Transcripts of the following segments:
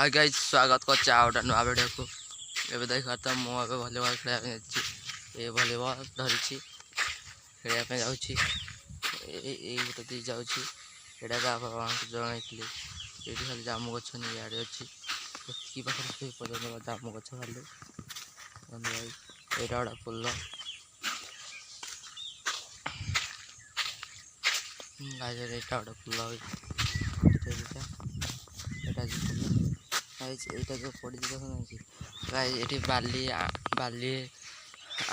Hi guys स्वागत कर गोटे नुआ भिडियो को एवं देख तो मुझे भलीबल खेल ये भलीबल धरी खेलने जाऊँगी गोटे दी जाऊँगी यहाँ जन ये खाली जामु गछ नहीं आड़े अच्छी पाखे पर्यटन जामु गछ खाली यहाँ गोटे फुल यहाँ गोटे फुल এইটা যে পড়িছি দেখুন এটি বালি বালি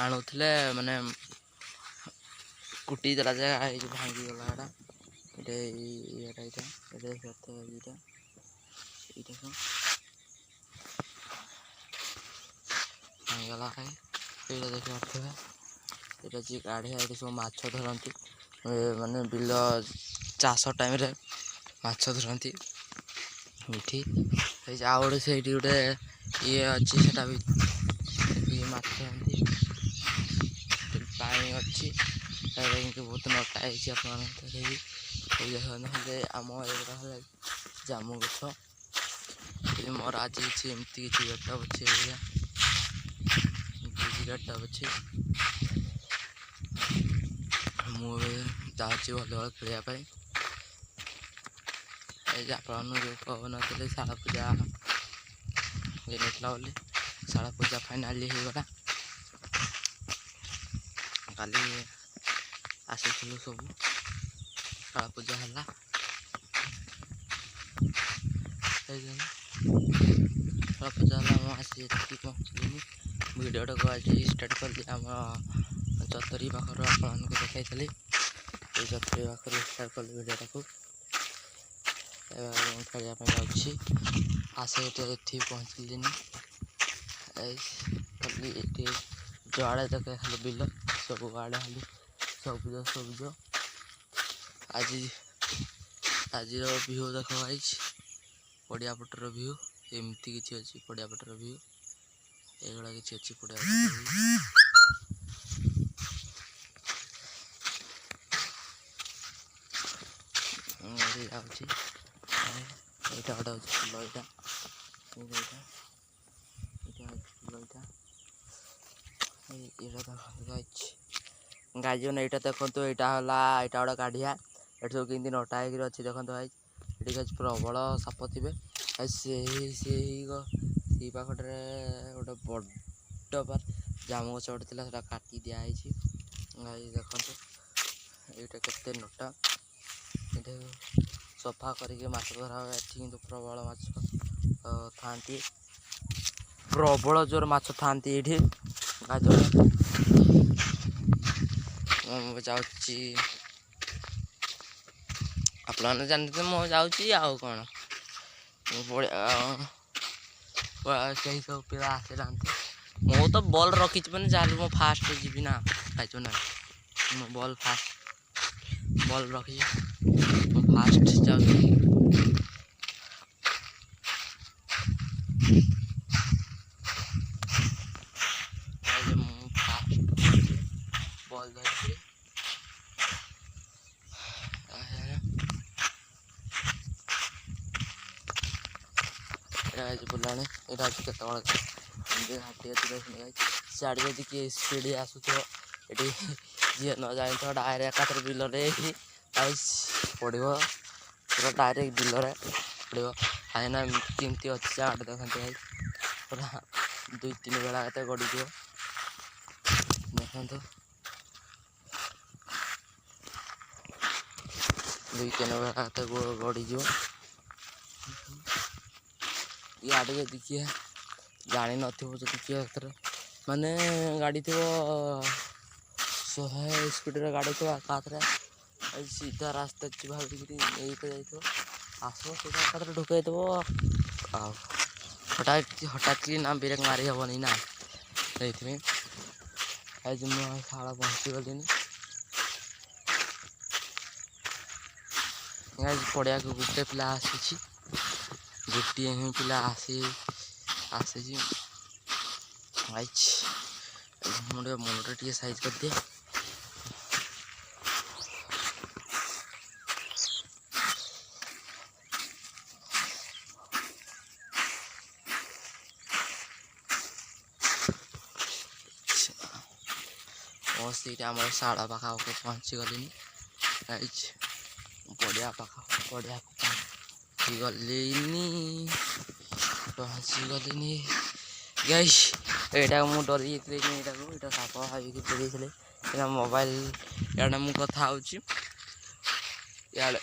আণুলে মানে কুটি দেলা যে এই যে ভাঙ্গি গলা এটা এটা এটা এটা এটা এটা এইটা ভাঙ্গি গলা এইটা দেখি পারে এটা যে গাড়িয়া এটি সব মাছ ধরନ୍ତି মানে বিল চাষ টাইমরে মাছ ধরନ୍ତି মিठी आउ गोटे से गोटे ये अच्छी सेटा भी ये माछ पानी अच्छी बहुत नटा है आम एगुड़ा जामु गछ मोर आज किसी एमती किसी गटा अच्छे गटा अच्छे मुझे जाऊँगी भलीबल खेलने आप कहते शाला पूजा ये नाला बोली शाला पूजा फाइनाली होगला काली आसीलु सब शाला पूजा है शाला पूजा है आसी पहुँचली भिडियोटा को आज स्टार्ट कली आम चतरी पाखर आप देखी चतरी पाखर स्टार्ट कली भिडियोटा को खेलिया जाऊँगी आसे ये पहुँचल खाली ये जो आड़े देखे खाली बिल सब आड़े खाली सबुज सबुज आज आज व्यू देख भाई पड़िया पटर व्यू एमती किसी अच्छी पड़िया पटर व्यू एगुड़ा किसी अच्छी पड़िया पटर व्यू जाऊँगी এইটা ওটা হচ্ছে ফুল এটা এটা গাই जो এইটা দেখন্তু এইটা হলা এইটা ওটা গাড়িয়া এট सब केमती नटा होकर अच्छी देखते भाई ये प्रबल साप थे से पाखटे गोटे बड़ पार जामु गछ गोटे था काटी दिखाई देखते यहाँ के नटा ये सफा करके माछ धरा हुए कि प्रबल माछ था प्रबल जोर माछ था ये जाऊँगी आप जानते मु जाऊँगी आउ कौन कहीं सब पिला आसे मु तो बॉल रखी मैंने जहाँ मो फास्ट जी ना खाई ना मो बॉल फास्ट बॉल रखी फास्ट जाऊँगी बॉल धरी बुला यहाँ केत हाथी सियाड़े जब किए स्पीड आसुथ ये जी न जानी तो डायरेक्ट एकाथर बिल पड़ो पूरा डायरेक्ट बिल पड़ो कहीं केमती अच्छी जगह देखते भाई पूरा 2-3 बेला के गड़ी देखु 2-3 बेला गड़ी इे जदि किए जानी न किए माने गाड़ी थो 100 स्पीड गाड़ी थो एकाथरे सीधा रास्ता भाविक आस सीधा ढुकई देव हठात ना ब्रेक मारी हेनी ना आज मुझे शाला पहुँची गली पड़िया को गोटे पिला आसी गोटे ही पिला आसी मुझे मुंडा टे साइज कर दिए ସେଇଟା ଆମର ଶାଳ ପାଖାପାଖି ପହଞ୍ଚିଗଲିଣି ଗାଇଜ୍। ପଡ଼ିଆ ପଡ଼ିଆକୁ ପହଞ୍ଚିଗଲିଣି ଗାଇଜ୍। ଏଇଟା ମୁଁ ଡରି ଯାଇଥିଲି ଏଇଟା ସାପ ଭାବିକି ଦେଇଥିଲେ ଏଇଟା ମୋବାଇଲ ଇଆଡ଼େ ମୁଁ କଥା ହେଉଛି ଇଆଡ଼େ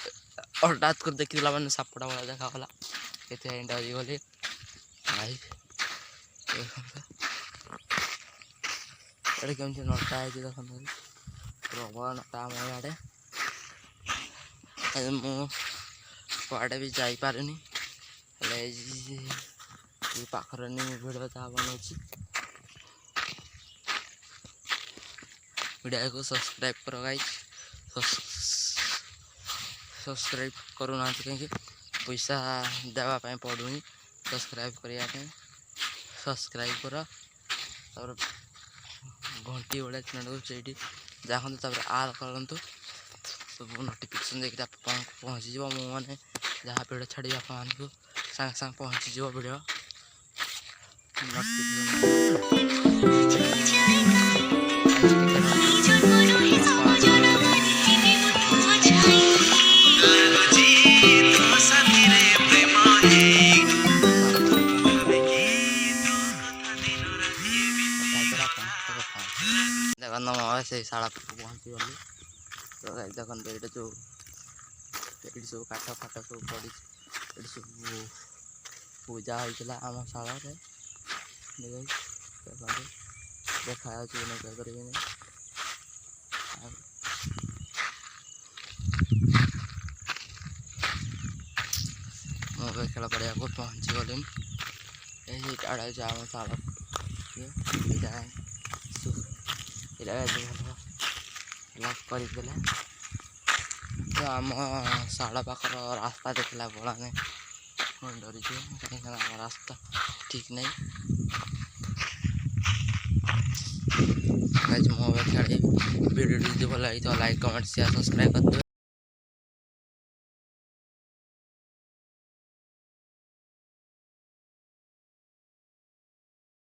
ହଠାତ୍ କରି ଦେଖିଥିଲା ମାନେ ସାପଟା ଭଳିଆ ଦେଖାଗଲା ସେଥିପାଇଁ ଡରିଗଲି ଗାଇଜ୍। ଏଠି କେମିତି ନଟା ହେଇଛି ଦେଖନ୍ତୁ ପ୍ରବଳ ନଟା ଆମ ଇଆଡ଼େ। ମୁଁ କୁଆଡ଼େ ବି ଯାଇପାରୁନି ହେଲେ ଏ ପାଖରେ ଭିଡ଼ିଓ ଯାହା ବନଉଛି ଭିଡ଼ିଓକୁ ସବସ୍କ୍ରାଇବ୍ କର ଗାଇଜ୍। ସବସ୍କ୍ରାଇବ୍ କରୁନାହାନ୍ତି କାହିଁକି ପଇସା ଦେବା ପାଇଁ ପଡ଼ୁନି ସବସ୍କ୍ରାଇବ୍ କରିବା ପାଇଁ। ସବସ୍କ୍ରାଇବ୍ କର ତାପରେ ଘଣ୍ଟି ଭଳିଆ ଚିହ୍ନଟାକୁ ସେଇଠି ଯାଆନ୍ତୁ ତାପରେ ଆଲ୍ କରନ୍ତୁ ସବୁ ନୋଟିଫିକେସନ୍ ଦେଇକି ଆପଣଙ୍କୁ ପହଞ୍ଚିଯିବ। ମୁଁ ମାନେ ଯାହା ଭିଡ଼ିଓ ଛାଡ଼ିବି ଆପଣମାନଙ୍କୁ ସାଙ୍ଗେ ସାଙ୍ଗେ ପହଞ୍ଚିଯିବ ଭିଡ଼ିଓ ଦେଖନ୍ତୁ ମୁଁ ସେଇ ଶାଳ ପାଖକୁ ପହଞ୍ଚିଗଲି। ତ ଦେଖନ୍ତୁ ଏଇଟା ଯେଉଁ ଏଇଠି ସବୁ କାଠ ଫାଟ ସବୁ ପଡ଼ିଛି ଏଠି ସବୁ ପୂଜା ହେଇଥିଲା ଆମ ଶାଳରେ ଦେଖନ୍ତୁ ଦେଖାଯାଉଛି କି ନାହିଁ କହିପାରିବିନି। ମୁଁ ଏବେ ଖେଳ ପଡ଼ିଆକୁ ପହଞ୍ଚିଗଲିଣି। ଏଇଟା ହେଉଛି ଆମ ଶାଳ ଏଇଟା ଲକ୍ କରିଦେଲେ ତ ଆମ ଶାଳ ପାଖର ରାସ୍ତା ଦେଖିଲା ଭଳାନେ ମୁଁ ଡରିଯିବ କାହିଁକିନା ଆମ ରାସ୍ତା ଠିକ୍ ନାହିଁ। ମୁଁ ଏବେ ଖେଳିବି। ଭିଡ଼ିଓଟି ଯଦି ଭଲ ଲାଗିଥିବ ଲାଇକ୍ କମେଣ୍ଟ ସେୟାର ସବସ୍କ୍ରାଇବ୍ କରିଦେବେ।